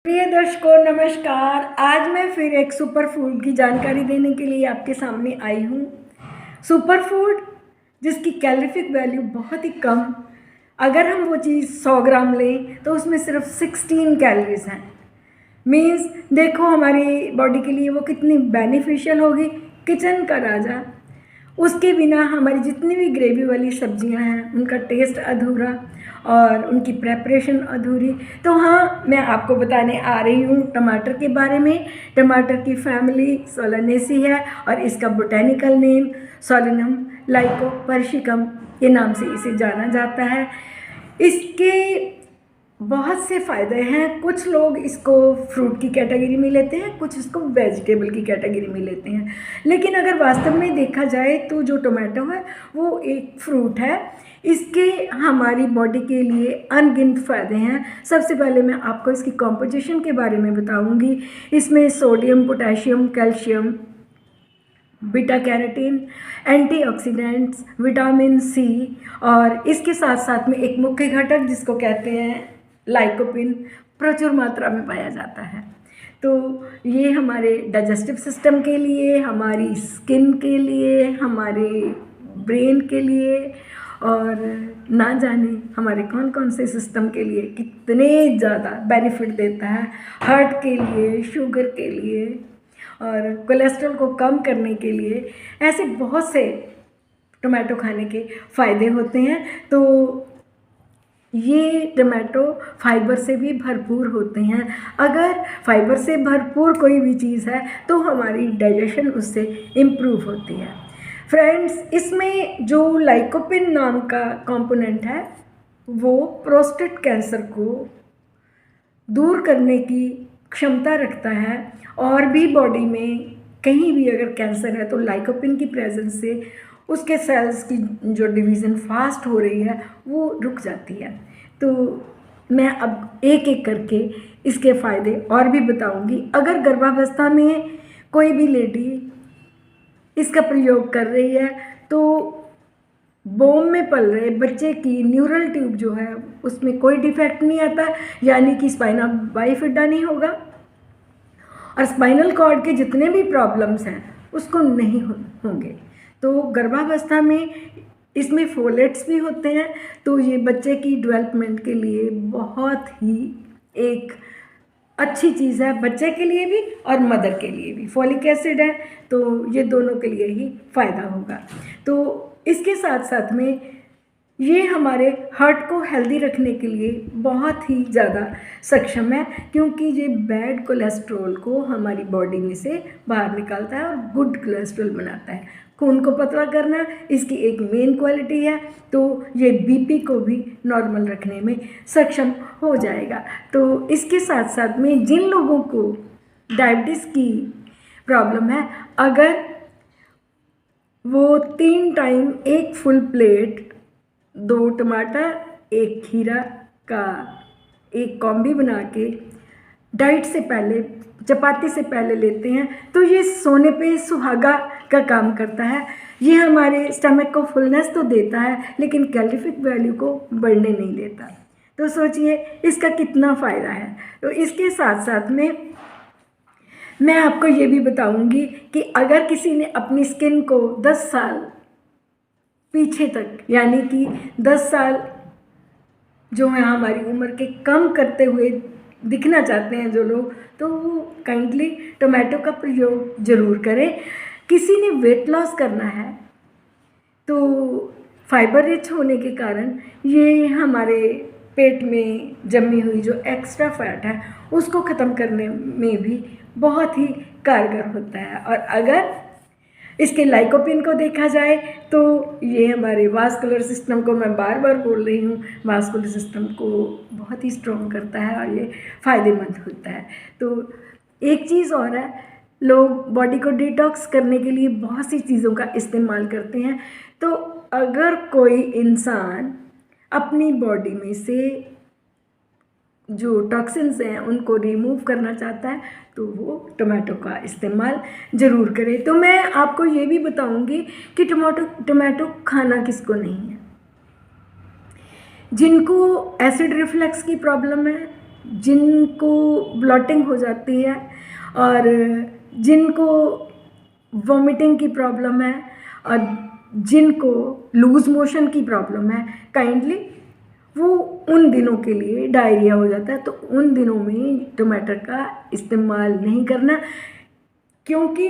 प्रिय दर्शकों नमस्कार। आज मैं फिर एक सुपर फूड की जानकारी देने के लिए आपके सामने आई हूँ। सुपर फूड जिसकी कैलोरीफिक वैल्यू बहुत ही कम, अगर हम वो चीज़ 100 ग्राम लें तो उसमें सिर्फ 16 कैलोरीज हैं। मीन्स देखो हमारी बॉडी के लिए वो कितनी बेनिफिशियल होगी। किचन का राजा, उसके बिना हमारी जितनी भी ग्रेवी वाली सब्जियां हैं उनका टेस्ट अधूरा और उनकी प्रेपरेशन अधूरी। तो हाँ, मैं आपको बताने आ रही हूँ टमाटर के बारे में। टमाटर की फैमिली सोलानेसी है और इसका बोटेनिकल नेम सोलेनम लाइकोपर्सिकम के नाम से इसे जाना जाता है। इसके बहुत से फ़ायदे हैं। कुछ लोग इसको फ्रूट की कैटेगरी में लेते हैं, कुछ इसको वेजिटेबल की कैटेगरी में लेते हैं। लेकिन अगर वास्तव में देखा जाए तो जो टोमेटो है वो एक फ्रूट है। इसके हमारी बॉडी के लिए अनगिनत फ़ायदे हैं। सबसे पहले मैं आपको इसकी कॉम्पोजिशन के बारे में बताऊंगी। इसमें sodium, potassium, calcium, beta carotene, antioxidants, vitamin C और इसके साथ साथ में एक मुख्य घटक जिसको कहते हैं लाइकोपिन प्रचुर मात्रा में पाया जाता है। तो ये हमारे डाइजेस्टिव सिस्टम के लिए, हमारी स्किन के लिए, हमारे ब्रेन के लिए और ना जाने हमारे कौन कौन से सिस्टम के लिए कितने ज़्यादा बेनिफिट देता है। हार्ट के लिए, शुगर के लिए और कोलेस्ट्रॉल को कम करने के लिए, ऐसे बहुत से टोमेटो खाने के फ़ायदे होते हैं। तो ये टमाटो फाइबर से भी भरपूर होते हैं। अगर फाइबर से भरपूर कोई भी चीज़ है तो हमारी डाइजेशन उससे इम्प्रूव होती है। फ्रेंड्स, इसमें जो लाइकोपिन नाम का कंपोनेंट है वो प्रोस्टेट कैंसर को दूर करने की क्षमता रखता है। और भी बॉडी में कहीं भी अगर कैंसर है तो लाइकोपिन की प्रेजेंस से उसके सेल्स की जो डिवीज़न फास्ट हो रही है वो रुक जाती है। तो मैं अब एक एक करके इसके फ़ायदे और भी बताऊंगी। अगर गर्भावस्था में कोई भी लेडी इसका प्रयोग कर रही है तो बोम में पल रहे बच्चे की न्यूरल ट्यूब जो है उसमें कोई डिफेक्ट नहीं आता, यानी कि स्पाइना बाइफिडा नहीं होगा और स्पाइनल कॉर्ड के जितने भी प्रॉब्लम्स हैं उसको नहीं होंगे। तो गर्भावस्था में इसमें फोलेट्स भी होते हैं, तो ये बच्चे की डेवलपमेंट के लिए बहुत ही एक अच्छी चीज़ है, बच्चे के लिए भी और मदर के लिए भी। फॉलिक एसिड है तो ये दोनों के लिए ही फ़ायदा होगा। तो इसके साथ साथ में ये हमारे हार्ट को हेल्दी रखने के लिए बहुत ही ज़्यादा सक्षम है, क्योंकि ये बैड कोलेस्ट्रॉल को हमारी बॉडी में से बाहर निकालता है और गुड कोलेस्ट्रॉल बनाता है। खून को पतला करना इसकी एक मेन क्वालिटी है, तो ये बीपी को भी नॉर्मल रखने में सक्षम हो जाएगा। तो इसके साथ साथ में जिन लोगों को डायबिटीज़ की प्रॉब्लम है, अगर वो 3 टाइम एक फुल प्लेट 2 टमाटर 1 खीरा का एक कॉम्बी बना के डाइट से पहले, चपाती से पहले लेते हैं तो ये सोने पे सुहागा का काम करता है। ये हमारे स्टमक को फुलनेस तो देता है लेकिन कैलोरीफिक वैल्यू को बढ़ने नहीं देता। तो सोचिए इसका कितना फ़ायदा है। तो इसके साथ साथ में मैं आपको ये भी बताऊंगी कि अगर किसी ने अपनी स्किन को 10 साल पीछे तक, यानी कि 10 साल जो है हमारी उम्र के कम करते हुए दिखना चाहते हैं जो लोग, तो वो काइंडली टोमेटो का प्रयोग ज़रूर करें। किसी ने वेट लॉस करना है तो फाइबर रिच होने के कारण ये हमारे पेट में जमी हुई जो एक्स्ट्रा फैट है उसको ख़त्म करने में भी बहुत ही कारगर होता है। और अगर इसके लाइकोपिन को देखा जाए तो ये हमारे वास्कुलर सिस्टम को, मैं बार बार बोल रही हूँ, वास्कुलर सिस्टम को बहुत ही स्ट्रॉन्ग करता है और ये फ़ायदेमंद होता है। तो एक चीज़ और है, लोग बॉडी को डिटॉक्स करने के लिए बहुत सी चीज़ों का इस्तेमाल करते हैं। तो अगर कोई इंसान अपनी बॉडी में से जो टॉक्सिन्स हैं उनको रिमूव करना चाहता है तो वो टोमेटो का इस्तेमाल ज़रूर करे। तो मैं आपको ये भी बताऊंगी कि टोमेटो खाना किसको नहीं है। जिनको एसिड रिफ्लक्स की प्रॉब्लम है, जिनको ब्लॉटिंग हो जाती है और जिनको वॉमिटिंग की प्रॉब्लम है और जिनको लूज़ मोशन की प्रॉब्लम है, काइंडली वो उन दिनों के लिए डायरिया हो जाता है तो उन दिनों में टमाटर का इस्तेमाल नहीं करना, क्योंकि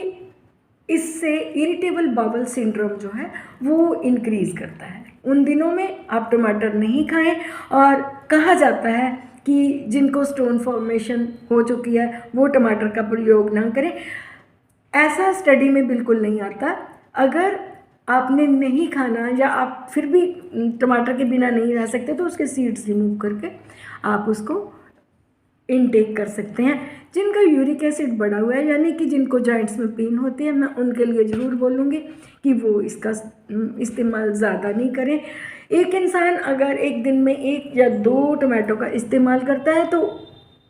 इससे इरिटेबल बाउल सिंड्रोम जो है वो इंक्रीज़ करता है। उन दिनों में आप टमाटर नहीं खाएं। और कहा जाता है कि जिनको स्टोन फॉर्मेशन हो चुकी है वो टमाटर का प्रयोग ना करें। ऐसा स्टडी में बिल्कुल नहीं आता। अगर आपने नहीं खाना या आप फिर भी टमाटर के बिना नहीं रह सकते तो उसके सीड्स रिमूव करके आप उसको इनटेक कर सकते हैं। जिनका यूरिक एसिड बढ़ा हुआ है, यानी कि जिनको जॉइंट्स में पेन होती है, मैं उनके लिए ज़रूर बोलूँगी कि वो इसका इस्तेमाल ज़्यादा नहीं करें। एक इंसान अगर एक दिन में 1 या 2 टमाटो का इस्तेमाल करता है तो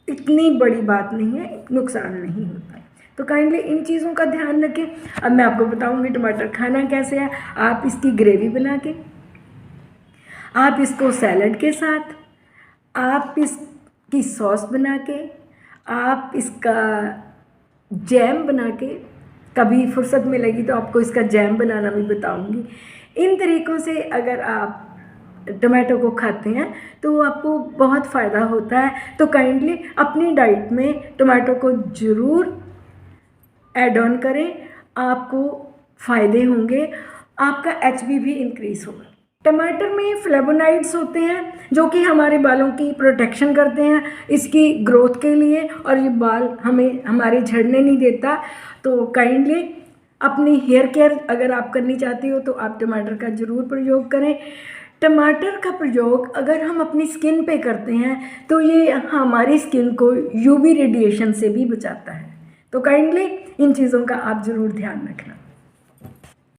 इतनी बड़ी बात नहीं है, नुकसान नहीं होता है। तो काइंडली इन चीज़ों का ध्यान रखें। अब मैं आपको बताऊंगी टमाटर खाना कैसे है। आप इसकी ग्रेवी बना के, आप इसको सैलड के साथ, आप इसकी सॉस बना के, आप इसका जैम बना के, कभी फुर्सत मिलेगी तो आपको इसका जैम बनाना भी बताऊंगी। इन तरीक़ों से अगर आप टमाटो को खाते हैं तो आपको बहुत फ़ायदा होता है। तो काइंडली अपनी डाइट में टमाटो को ज़रूर ऐड ऑन करें, आपको फ़ायदे होंगे, आपका HB भी इंक्रीज़ होगा। टमाटर में फ्लेवोनाइड्स होते हैं जो कि हमारे बालों की प्रोटेक्शन करते हैं इसकी ग्रोथ के लिए, और ये बाल हमारे झड़ने नहीं देता। तो काइंडली अपनी हेयर केयर अगर आप करनी चाहती हो तो आप टमाटर का ज़रूर प्रयोग करें। टमाटर का प्रयोग अगर हम अपनी स्किन पे करते हैं तो ये हमारी स्किन को UV रेडिएशन से भी बचाता है। तो काइंडली इन चीज़ों का आप ज़रूर ध्यान रखना।